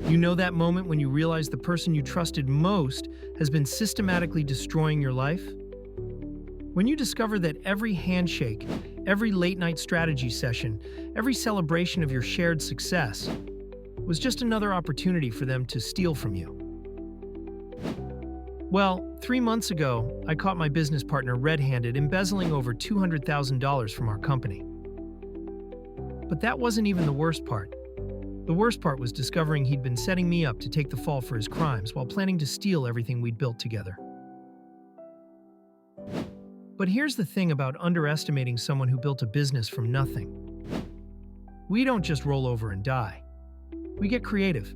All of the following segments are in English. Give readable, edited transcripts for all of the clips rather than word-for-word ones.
You know that moment when you realize the person you trusted most has been systematically destroying your life? When you discover that every handshake, every late-night strategy session, every celebration of your shared success was just another opportunity for them to steal from you. Well, 3 months ago, I caught my business partner red-handed embezzling over $200,000 from our company. But that wasn't even the worst part. The worst part was discovering he'd been setting me up to take the fall for his crimes while planning to steal everything we'd built together. But here's the thing about underestimating someone who built a business from nothing. We don't just roll over and die. We get creative.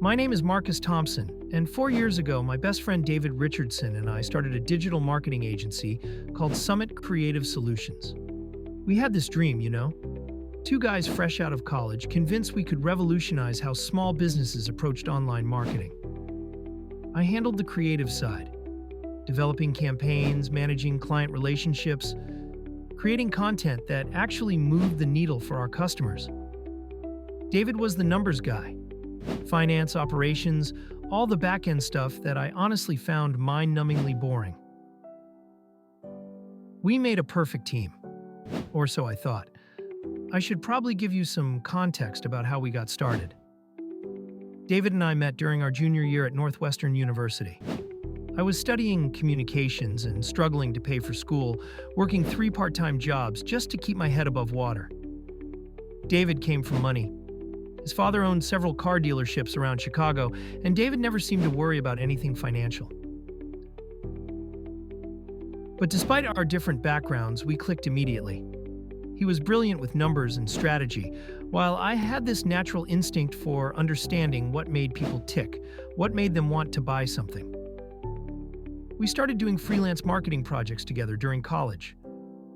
My name is Marcus Thompson, and 4 years ago, my best friend David Richardson and I started a digital marketing agency called Summit Creative Solutions. We had this dream, two guys fresh out of college convinced we could revolutionize how small businesses approached online marketing. I handled the creative side, developing campaigns, managing client relationships, creating content that actually moved the needle for our customers. David was the numbers guy, finance, operations, all the back-end stuff that I honestly found mind-numbingly boring. We made a perfect team, or so I thought. I should probably give you some context about how we got started. David and I met during our junior year at Northwestern University. I was studying communications and struggling to pay for school, working 3 part-time jobs just to keep my head above water. David came from money. His father owned several car dealerships around Chicago, and David never seemed to worry about anything financial. But despite our different backgrounds, we clicked immediately. He was brilliant with numbers and strategy, while I had this natural instinct for understanding what made people tick, what made them want to buy something. We started doing freelance marketing projects together during college.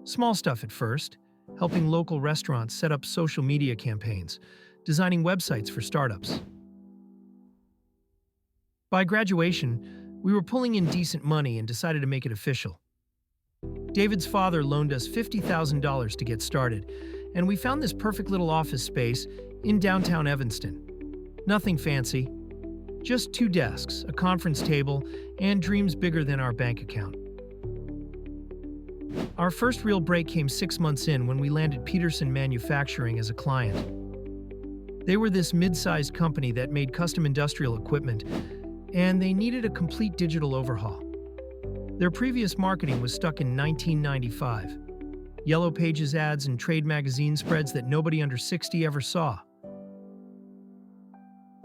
Small stuff at first, helping local restaurants set up social media campaigns, designing websites for startups. By graduation, we were pulling in decent money and decided to make it official. David's father loaned us $50,000 to get started, and we found this perfect little office space in downtown Evanston. Nothing fancy, just 2 desks, a conference table, and dreams bigger than our bank account. Our first real break came 6 months in when we landed Peterson Manufacturing as a client. They were this mid-sized company that made custom industrial equipment, and they needed a complete digital overhaul. Their previous marketing was stuck in 1995. Yellow Pages ads and trade magazine spreads that nobody under 60 ever saw.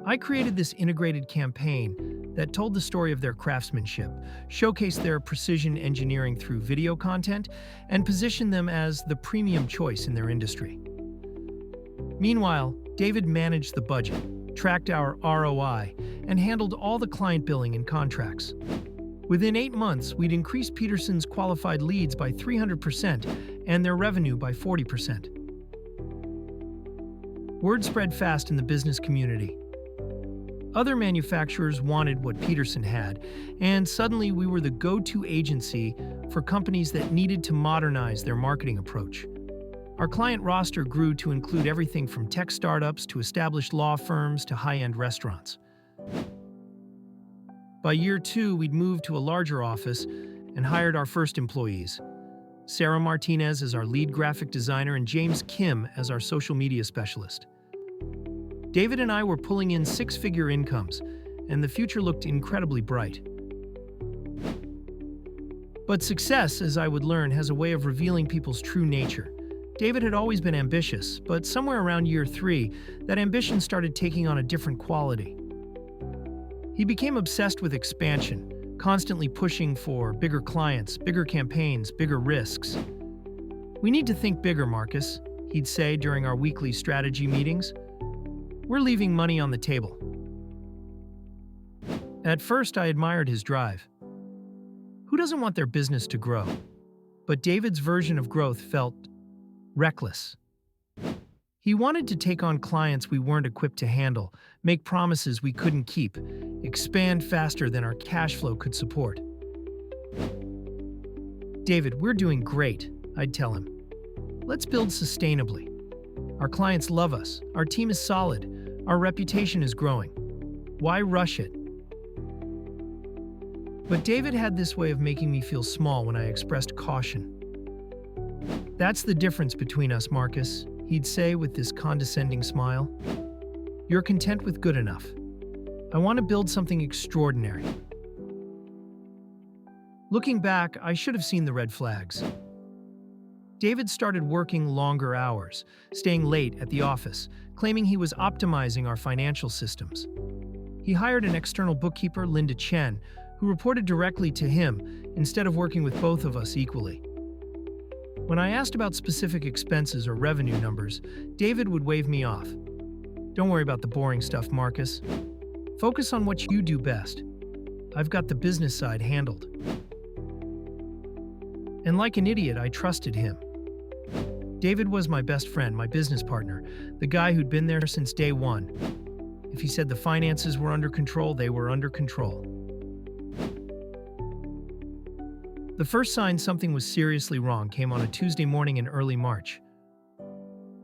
I created this integrated campaign that told the story of their craftsmanship, showcased their precision engineering through video content, and positioned them as the premium choice in their industry. Meanwhile, David managed the budget, tracked our ROI, and handled all the client billing and contracts. Within 8 months, we'd increased Peterson's qualified leads by 300% and their revenue by 40%. Word spread fast in the business community. Other manufacturers wanted what Peterson had, and suddenly we were the go-to agency for companies that needed to modernize their marketing approach. Our client roster grew to include everything from tech startups to established law firms to high-end restaurants. By year 2, we'd moved to a larger office and hired our first employees, Sarah Martinez as our lead graphic designer and James Kim as our social media specialist. David and I were pulling in 6-figure incomes, and the future looked incredibly bright. But success, as I would learn, has a way of revealing people's true nature. David had always been ambitious, but somewhere around year 3, that ambition started taking on a different quality. He became obsessed with expansion, constantly pushing for bigger clients, bigger campaigns, bigger risks. "We need to think bigger, Marcus," he'd say during our weekly strategy meetings. "We're leaving money on the table." At first, I admired his drive. Who doesn't want their business to grow? But David's version of growth felt reckless. He wanted to take on clients we weren't equipped to handle, make promises we couldn't keep, expand faster than our cash flow could support. "David, we're doing great," I'd tell him. "Let's build sustainably. Our clients love us. Our team is solid. Our reputation is growing. Why rush it? But David had this way of making me feel small when I expressed caution. That's the difference between us, Marcus, he'd say with this condescending smile. You're content with good enough. I want to build something extraordinary. Looking back, I should have seen the red flags. David started working longer hours, staying late at the office, claiming he was optimizing our financial systems. He hired an external bookkeeper, Linda Chen, who reported directly to him instead of working with both of us equally. When I asked about specific expenses or revenue numbers, David would wave me off. Don't worry about the boring stuff, Marcus. Focus on what you do best. I've got the business side handled. And like an idiot, I trusted him. David was my best friend, my business partner, the guy who'd been there since day one. If he said the finances were under control, they were under control. The first sign something was seriously wrong came on a Tuesday morning in early March.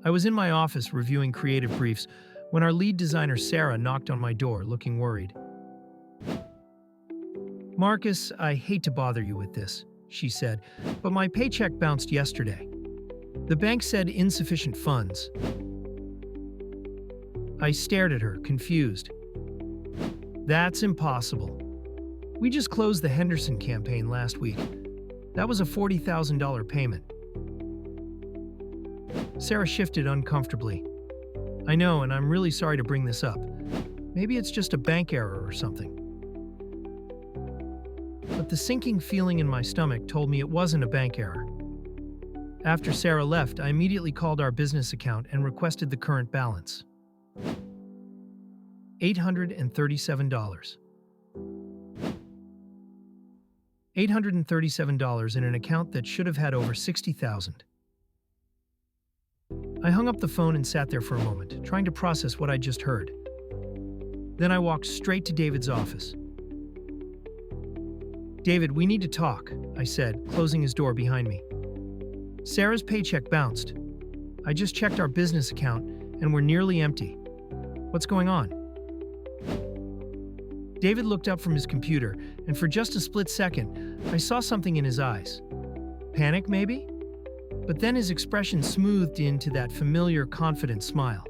I was in my office reviewing creative briefs when our lead designer Sarah knocked on my door, looking worried. Marcus, I hate to bother you with this, she said, but my paycheck bounced yesterday. The bank said insufficient funds. I stared at her, confused. That's impossible. We just closed the Henderson campaign last week. That was a $40,000 payment. Sarah shifted uncomfortably. I know, and I'm really sorry to bring this up. Maybe it's just a bank error or something. But the sinking feeling in my stomach told me it wasn't a bank error. After Sarah left, I immediately called our business account and requested the current balance. $837. $837 in an account that should have had over $60,000. I hung up the phone and sat there for a moment, trying to process what I just heard. Then I walked straight to David's office. David, we need to talk, I said, closing his door behind me. Sarah's paycheck bounced. I just checked our business account, and we're nearly empty. What's going on? David looked up from his computer, and for just a split second, I saw something in his eyes. Panic, maybe? But then his expression smoothed into that familiar, confident smile.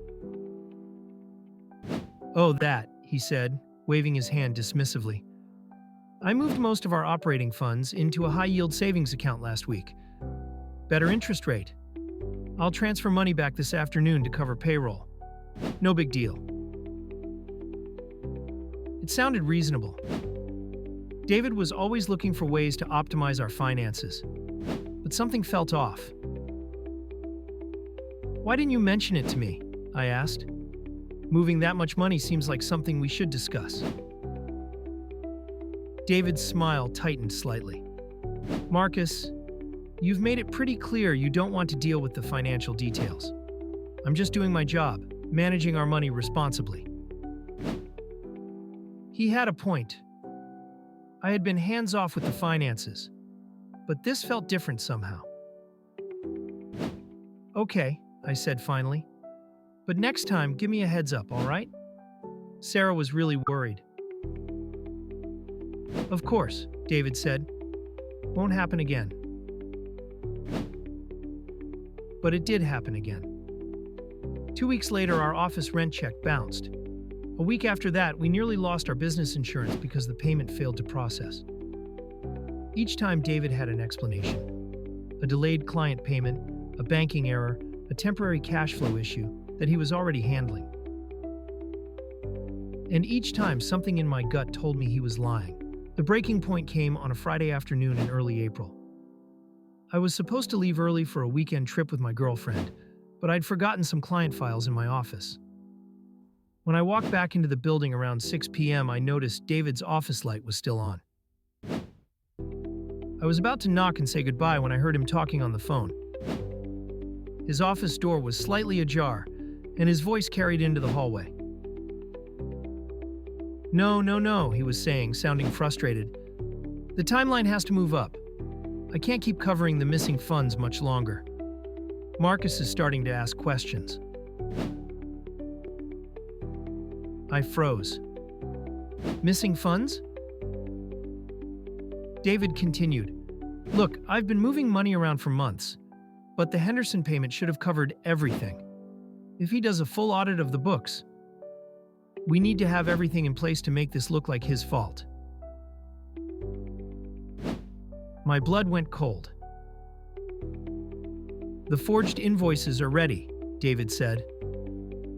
Oh, that, he said, waving his hand dismissively. I moved most of our operating funds into a high-yield savings account last week. Better interest rate. I'll transfer money back this afternoon to cover payroll. No big deal. It sounded reasonable. David was always looking for ways to optimize our finances, but something felt off. Why didn't you mention it to me? I asked. Moving that much money seems like something we should discuss. David's smile tightened slightly. Marcus, you've made it pretty clear you don't want to deal with the financial details. I'm just doing my job, managing our money responsibly. He had a point. I had been hands-off with the finances, but this felt different somehow. Okay, I said finally. But next time, give me a heads up, all right? Sarah was really worried. Of course, David said. Won't happen again. But it did happen again. 2 weeks later, our office rent check bounced. A week after that, we nearly lost our business insurance because the payment failed to process. Each time, David had an explanation. A delayed client payment, a banking error, a temporary cash flow issue that he was already handling. And each time, something in my gut told me he was lying. The breaking point came on a Friday afternoon in early April. I was supposed to leave early for a weekend trip with my girlfriend, but I'd forgotten some client files in my office. When I walked back into the building around 6 p.m., I noticed David's office light was still on. I was about to knock and say goodbye when I heard him talking on the phone. His office door was slightly ajar, and his voice carried into the hallway. No, he was saying, sounding frustrated. The timeline has to move up. I can't keep covering the missing funds much longer. Marcus is starting to ask questions. I froze. Missing funds? David continued. Look, I've been moving money around for months, but the Henderson payment should have covered everything. If he does a full audit of the books, we need to have everything in place to make this look like his fault. My blood went cold. The forged invoices are ready, David said.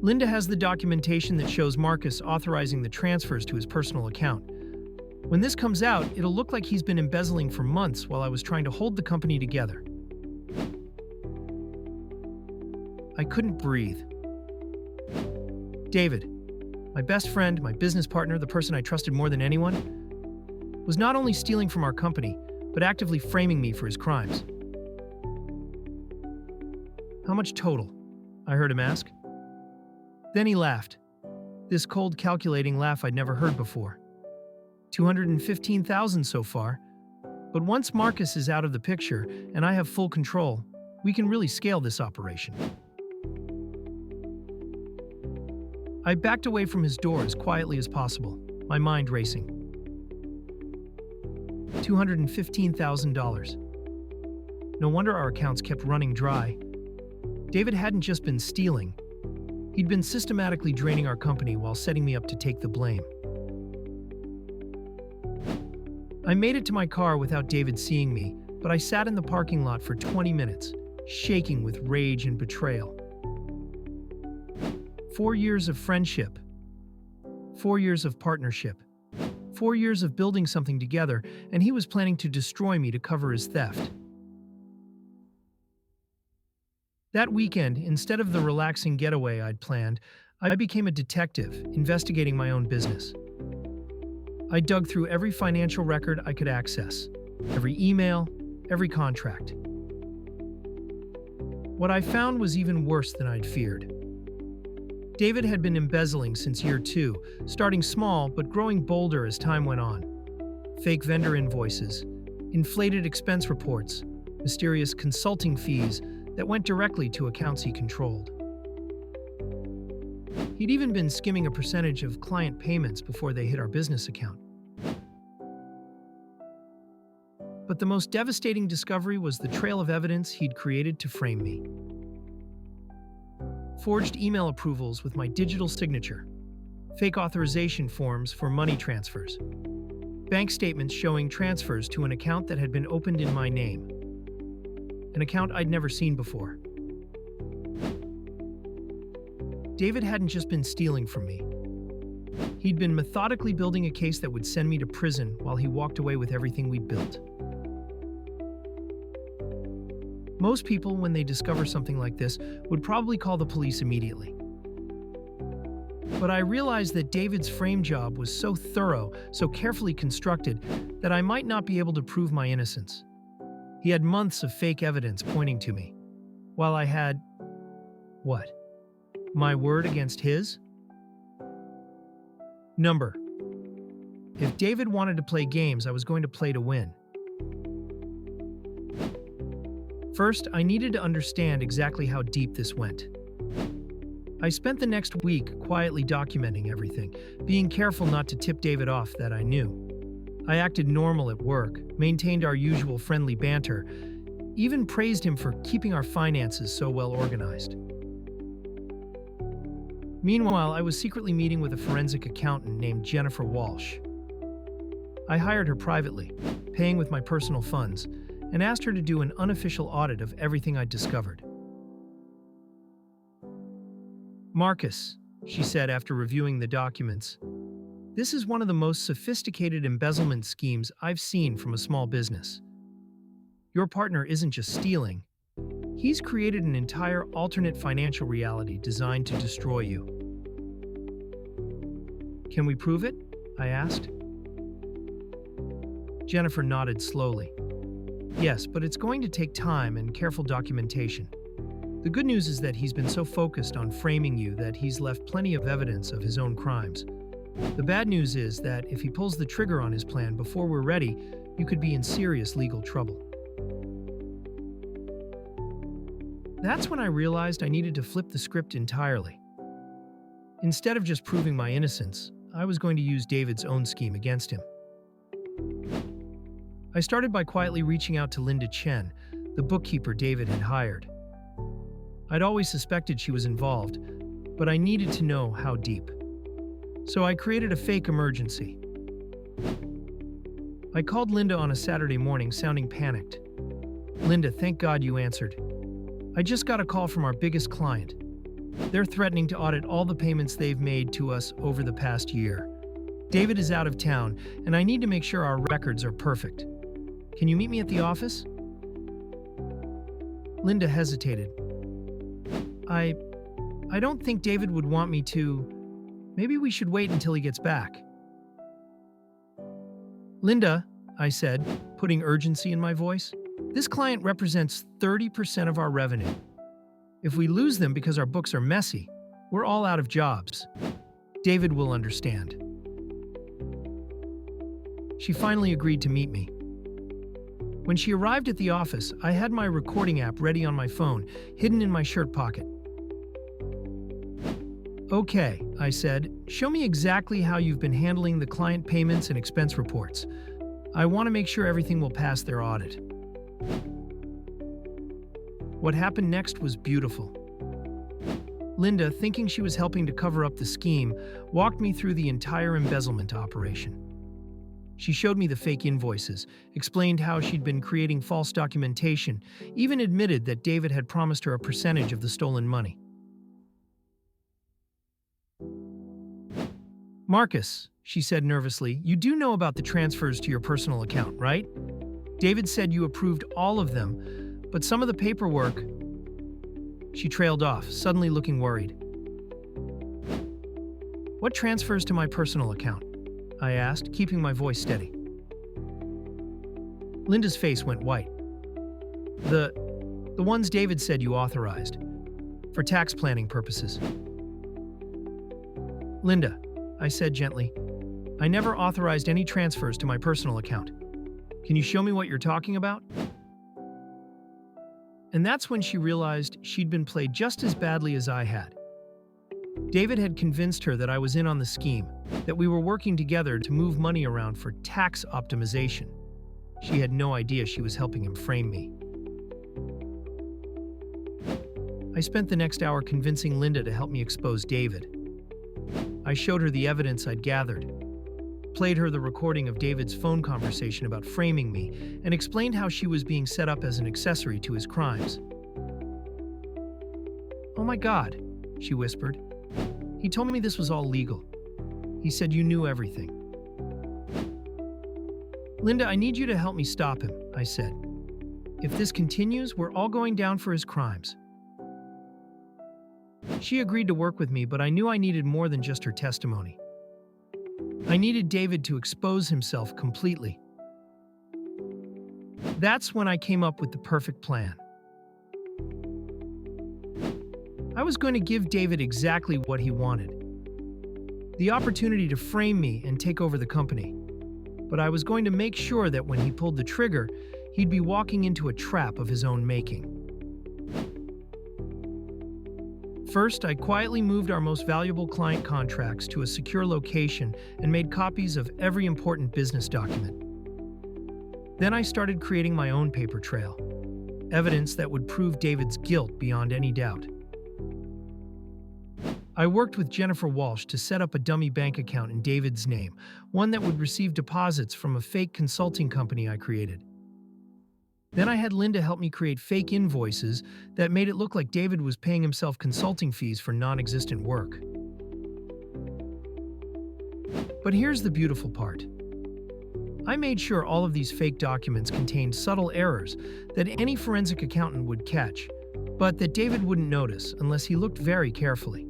Linda has the documentation that shows Marcus authorizing the transfers to his personal account. When this comes out, it'll look like he's been embezzling for months while I was trying to hold the company together. I couldn't breathe. David, my best friend, my business partner, the person I trusted more than anyone, was not only stealing from our company, but actively framing me for his crimes. How much total? I heard him ask. Then he laughed. This cold, calculating laugh I'd never heard before. $215,000 so far. But once Marcus is out of the picture and I have full control, we can really scale this operation. I backed away from his door as quietly as possible, my mind racing. $215,000. No wonder our accounts kept running dry. David hadn't just been stealing. He'd been systematically draining our company while setting me up to take the blame. I made it to my car without David seeing me, but I sat in the parking lot for 20 minutes, shaking with rage and betrayal. 4 years of friendship. 4 years of partnership. 4 years of building something together, and he was planning to destroy me to cover his theft. That weekend, instead of the relaxing getaway I'd planned, I became a detective, investigating my own business. I dug through every financial record I could access, every email, every contract. What I found was even worse than I'd feared. David had been embezzling since year 2, starting small but growing bolder as time went on. Fake vendor invoices, inflated expense reports, mysterious consulting fees that went directly to accounts he controlled. He'd even been skimming a percentage of client payments before they hit our business account. But the most devastating discovery was the trail of evidence he'd created to frame me. Forged email approvals with my digital signature, fake authorization forms for money transfers, bank statements showing transfers to an account that had been opened in my name, an account I'd never seen before. David hadn't just been stealing from me. He'd been methodically building a case that would send me to prison while he walked away with everything we'd built. Most people, when they discover something like this, would probably call the police immediately. But I realized that David's frame job was so thorough, so carefully constructed, that I might not be able to prove my innocence. He had months of fake evidence pointing to me, while I had… what? My word against his? Number. If David wanted to play games, I was going to play to win. First, I needed to understand exactly how deep this went. I spent the next week quietly documenting everything, being careful not to tip David off that I knew. I acted normal at work, maintained our usual friendly banter, even praised him for keeping our finances so well organized. Meanwhile, I was secretly meeting with a forensic accountant named Jennifer Walsh. I hired her privately, paying with my personal funds, and asked her to do an unofficial audit of everything I'd discovered. Marcus, she said after reviewing the documents, this is one of the most sophisticated embezzlement schemes I've seen from a small business. Your partner isn't just stealing. He's created an entire alternate financial reality designed to destroy you. Can we prove it? I asked. Jennifer nodded slowly. Yes, but it's going to take time and careful documentation. The good news is that he's been so focused on framing you that he's left plenty of evidence of his own crimes. The bad news is that if he pulls the trigger on his plan before we're ready, you could be in serious legal trouble. That's when I realized I needed to flip the script entirely. Instead of just proving my innocence, I was going to use David's own scheme against him. I started by quietly reaching out to Linda Chen, the bookkeeper David had hired. I'd always suspected she was involved, but I needed to know how deep. So I created a fake emergency. I called Linda on a Saturday morning, sounding panicked. "Linda, thank God you answered. I just got a call from our biggest client. They're threatening to audit all the payments they've made to us over the past year. David is out of town, and I need to make sure our records are perfect. Can you meet me at the office?" Linda hesitated. I don't think David would want me to. Maybe we should wait until he gets back." "Linda," I said, putting urgency in my voice, "this client represents 30% of our revenue. If we lose them because our books are messy, we're all out of jobs. David will understand." She finally agreed to meet me. When she arrived at the office, I had my recording app ready on my phone, hidden in my shirt pocket. "Okay," I said, "show me exactly how you've been handling the client payments and expense reports. I want to make sure everything will pass their audit." What happened next was beautiful. Linda, thinking she was helping to cover up the scheme, walked me through the entire embezzlement operation. She showed me the fake invoices, explained how she'd been creating false documentation, even admitted that David had promised her a percentage of the stolen money. "Marcus," she said nervously, "you do know about the transfers to your personal account, right? David said you approved all of them, but some of the paperwork—" She trailed off, suddenly looking worried. "What transfers to my personal account?" I asked, keeping my voice steady. Linda's face went white. The ones David said you authorized, for tax planning purposes." "Linda," I said gently, "I never authorized any transfers to my personal account. Can you show me what you're talking about?" And that's when she realized she'd been played just as badly as I had. David had convinced her that I was in on the scheme, that we were working together to move money around for tax optimization. She had no idea she was helping him frame me. I spent the next hour convincing Linda to help me expose David. I showed her the evidence I'd gathered, played her the recording of David's phone conversation about framing me, and explained how she was being set up as an accessory to his crimes. "Oh my God," she whispered. "He told me this was all legal. He said you knew everything." "Linda, I need you to help me stop him," I said. "If this continues, we're all going down for his crimes." She agreed to work with me, but I knew I needed more than just her testimony. I needed David to expose himself completely. That's when I came up with the perfect plan. I was going to give David exactly what he wanted: the opportunity to frame me and take over the company. But I was going to make sure that when he pulled the trigger, he'd be walking into a trap of his own making. First, I quietly moved our most valuable client contracts to a secure location and made copies of every important business document. Then I started creating my own paper trail, evidence that would prove David's guilt beyond any doubt. I worked with Jennifer Walsh to set up a dummy bank account in David's name, one that would receive deposits from a fake consulting company I created. Then I had Linda help me create fake invoices that made it look like David was paying himself consulting fees for non-existent work. But here's the beautiful part. I made sure all of these fake documents contained subtle errors that any forensic accountant would catch, but that David wouldn't notice unless he looked very carefully.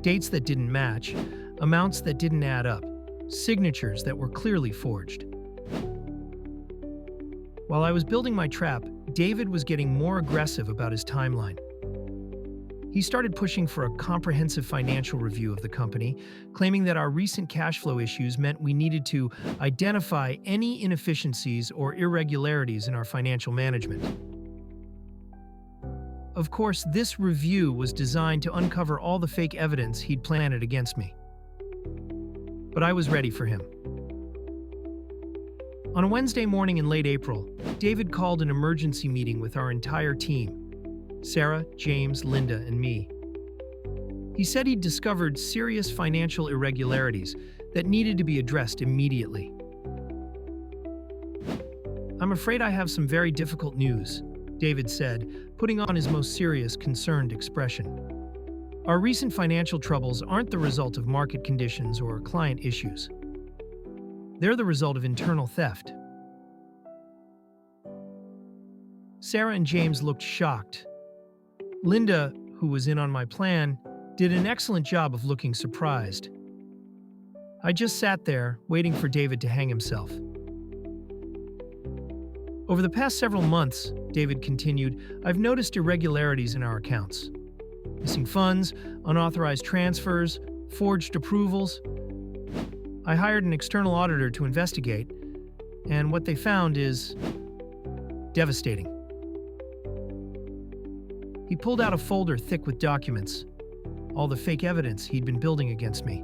Dates that didn't match, amounts that didn't add up, signatures that were clearly forged. While I was building my trap, David was getting more aggressive about his timeline. He started pushing for a comprehensive financial review of the company, claiming that our recent cash flow issues meant we needed to identify any inefficiencies or irregularities in our financial management. Of course, this review was designed to uncover all the fake evidence he'd planted against me. But I was ready for him. On a Wednesday morning in late April, David called an emergency meeting with our entire team: Sarah, James, Linda, and me. He said he'd discovered serious financial irregularities that needed to be addressed immediately. "I'm afraid I have some very difficult news," David said, putting on his most serious, concerned expression. "Our recent financial troubles aren't the result of market conditions or client issues. They're the result of internal theft." Sarah and James looked shocked. Linda, who was in on my plan, did an excellent job of looking surprised. I just sat there, waiting for David to hang himself. "Over the past several months," David continued, "I've noticed irregularities in our accounts. Missing funds, unauthorized transfers, forged approvals. I hired an external auditor to investigate, and what they found is devastating." He pulled out a folder thick with documents, all the fake evidence he'd been building against me.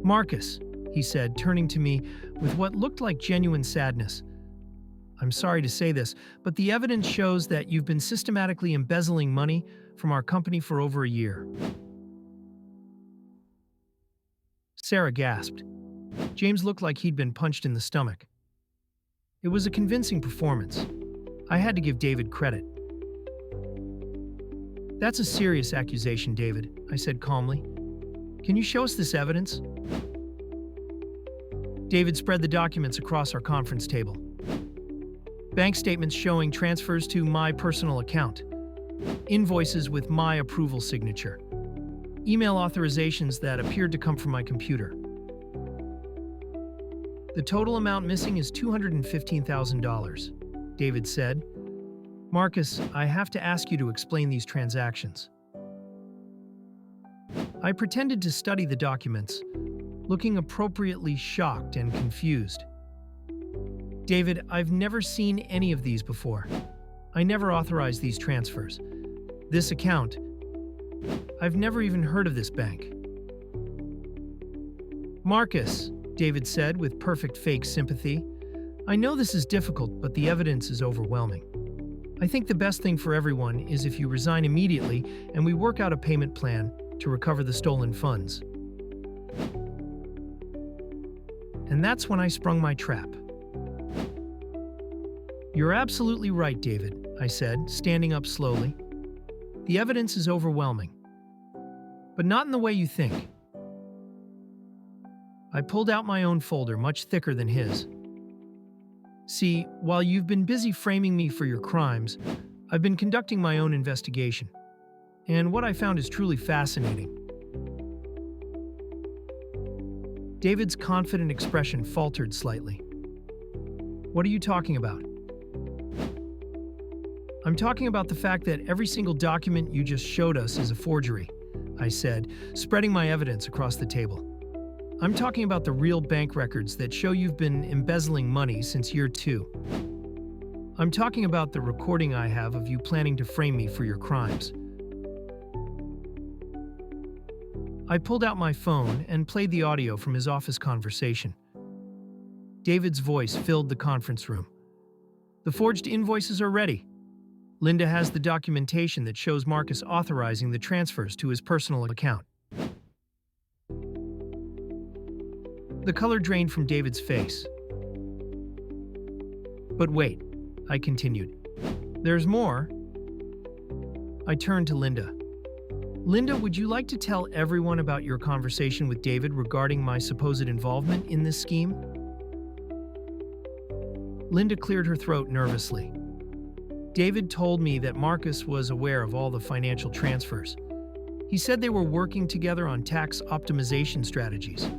"Marcus," he said, turning to me with what looked like genuine sadness, "I'm sorry to say this, but the evidence shows that you've been systematically embezzling money from our company for over a year." Sarah gasped. James looked like he'd been punched in the stomach. It was a convincing performance. I had to give David credit. "That's a serious accusation, David," I said calmly. "Can you show us this evidence?" David spread the documents across our conference table. Bank statements showing transfers to my personal account, invoices with my approval signature, email authorizations that appeared to come from my computer. "The total amount missing is $215,000, David said. "Marcus, I have to ask you to explain these transactions." I pretended to study the documents, looking appropriately shocked and confused. "David, I've never seen any of these before. I never authorized these transfers. This account, I've never even heard of this bank." "Marcus," David said with perfect fake sympathy, "I know this is difficult, but the evidence is overwhelming. I think the best thing for everyone is if you resign immediately and we work out a payment plan to recover the stolen funds." And that's when I sprung my trap. "You're absolutely right, David," I said, standing up slowly. "The evidence is overwhelming. But not in the way you think." I pulled out my own folder, much thicker than his. "See, while you've been busy framing me for your crimes, I've been conducting my own investigation. And what I found is truly fascinating." David's confident expression faltered slightly. "What are you talking about?" "I'm talking about the fact that every single document you just showed us is a forgery," I said, spreading my evidence across the table. "I'm talking about the real bank records that show you've been embezzling money since year 2. I'm talking about the recording I have of you planning to frame me for your crimes." I pulled out my phone and played the audio from his office conversation. David's voice filled the conference room. "The forged invoices are ready. Linda has the documentation that shows Marcus authorizing the transfers to his personal account." The color drained from David's face. "But wait," I continued. "There's more." I turned to Linda. "Linda, would you like to tell everyone about your conversation with David regarding my supposed involvement in this scheme?" Linda cleared her throat nervously. "David told me that Marcus was aware of all the financial transfers. He said they were working together on tax optimization strategies.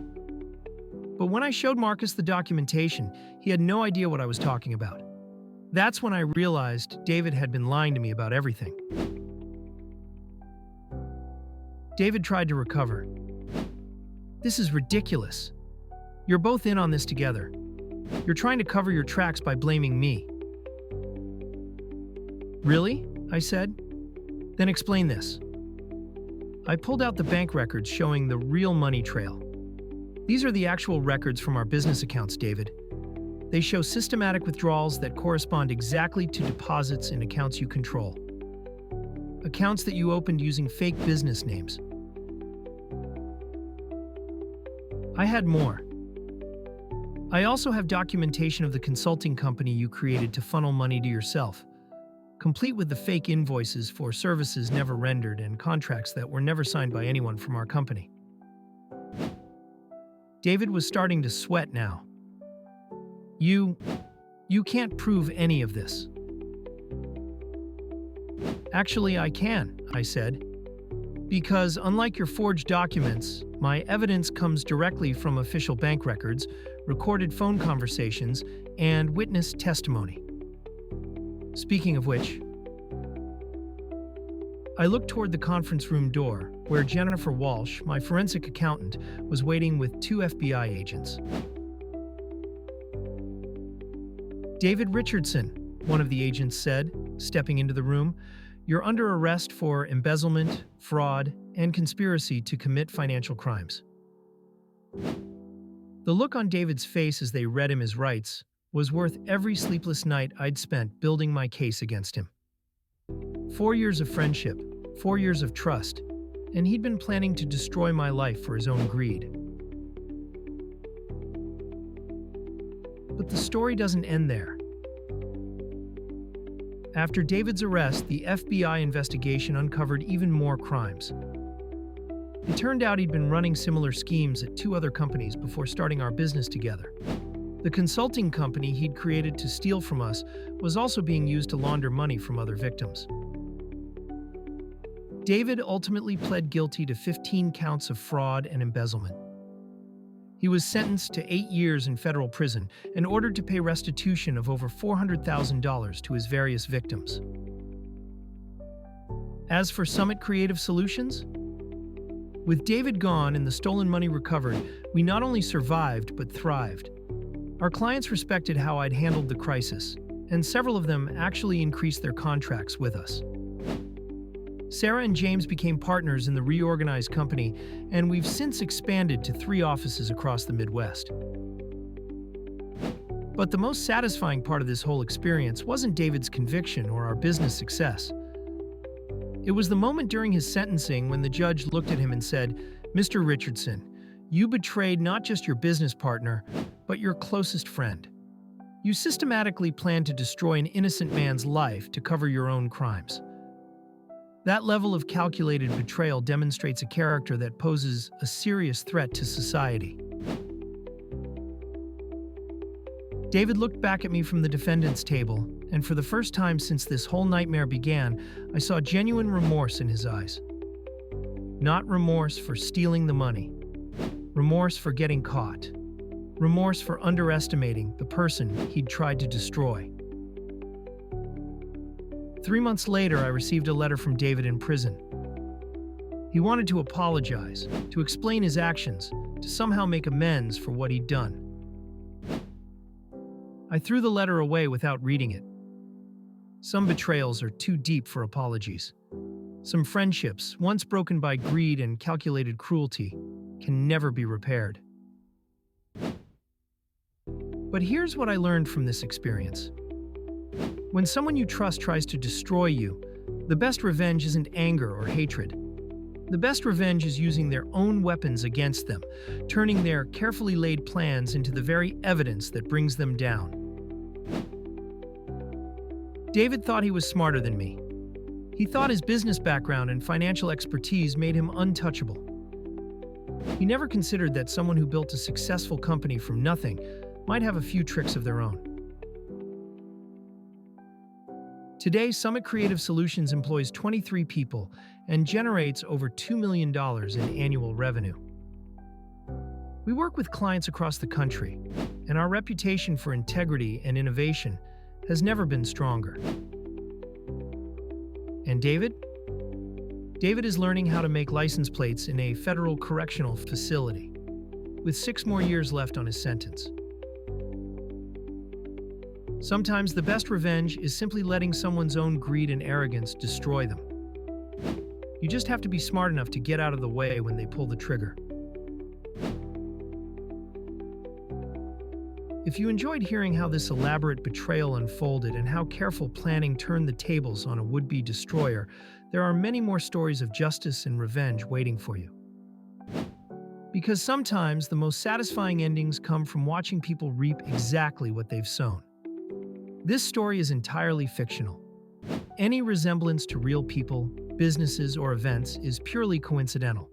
But when I showed Marcus the documentation, he had no idea what I was talking about. That's when I realized David had been lying to me about everything." David tried to recover. "This is ridiculous. You're both in on this together. You're trying to cover your tracks by blaming me." Really? I said. Then explain this. I pulled out the bank records showing the real money trail. These are the actual records from our business accounts, David. They show systematic withdrawals that correspond exactly to deposits in accounts you control. Accounts that you opened using fake business names. I had more. I also have documentation of the consulting company you created to funnel money to yourself, complete with the fake invoices for services never rendered and contracts that were never signed by anyone from our company. David was starting to sweat now. You can't prove any of this. Actually, I can, I said. Because unlike your forged documents, my evidence comes directly from official bank records, recorded phone conversations, and witness testimony. Speaking of which, I looked toward the conference room door, where Jennifer Walsh, my forensic accountant, was waiting with 2 FBI agents. David Richardson, one of the agents said, stepping into the room, you're under arrest for embezzlement, fraud, and conspiracy to commit financial crimes. The look on David's face as they read him his rights was worth every sleepless night I'd spent building my case against him. 4 years of friendship, 4 years of trust, and he'd been planning to destroy my life for his own greed. But the story doesn't end there. After David's arrest, the FBI investigation uncovered even more crimes. It turned out he'd been running similar schemes at 2 other companies before starting our business together. The consulting company he'd created to steal from us was also being used to launder money from other victims. David ultimately pled guilty to 15 counts of fraud and embezzlement. He was sentenced to 8 years in federal prison and ordered to pay restitution of over $400,000 to his various victims. As for Summit Creative Solutions, with David gone and the stolen money recovered, we not only survived but thrived. Our clients respected how I'd handled the crisis, and several of them actually increased their contracts with us. Sarah and James became partners in the reorganized company, and we've since expanded to 3 offices across the Midwest. But the most satisfying part of this whole experience wasn't David's conviction or our business success. It was the moment during his sentencing when the judge looked at him and said, "Mr. Richardson, you betrayed not just your business partner, but your closest friend. You systematically planned to destroy an innocent man's life to cover your own crimes." That level of calculated betrayal demonstrates a character that poses a serious threat to society. David looked back at me from the defendant's table, and for the first time since this whole nightmare began, I saw genuine remorse in his eyes. Not remorse for stealing the money. Remorse for getting caught. Remorse for underestimating the person he'd tried to destroy. 3 months later, I received a letter from David in prison. He wanted to apologize, to explain his actions, to somehow make amends for what he'd done. I threw the letter away without reading it. Some betrayals are too deep for apologies. Some friendships, once broken by greed and calculated cruelty, can never be repaired. But here's what I learned from this experience. When someone you trust tries to destroy you, the best revenge isn't anger or hatred. The best revenge is using their own weapons against them, turning their carefully laid plans into the very evidence that brings them down. David thought he was smarter than me. He thought his business background and financial expertise made him untouchable. He never considered that someone who built a successful company from nothing might have a few tricks of their own. Today, Summit Creative Solutions employs 23 people and generates over $2 million in annual revenue. We work with clients across the country, and our reputation for integrity and innovation has never been stronger. And David? David is learning how to make license plates in a federal correctional facility, with 6 more years left on his sentence. Sometimes the best revenge is simply letting someone's own greed and arrogance destroy them. You just have to be smart enough to get out of the way when they pull the trigger. If you enjoyed hearing how this elaborate betrayal unfolded and how careful planning turned the tables on a would-be destroyer, there are many more stories of justice and revenge waiting for you. Because sometimes the most satisfying endings come from watching people reap exactly what they've sown. This story is entirely fictional. Any resemblance to real people, businesses, or events is purely coincidental.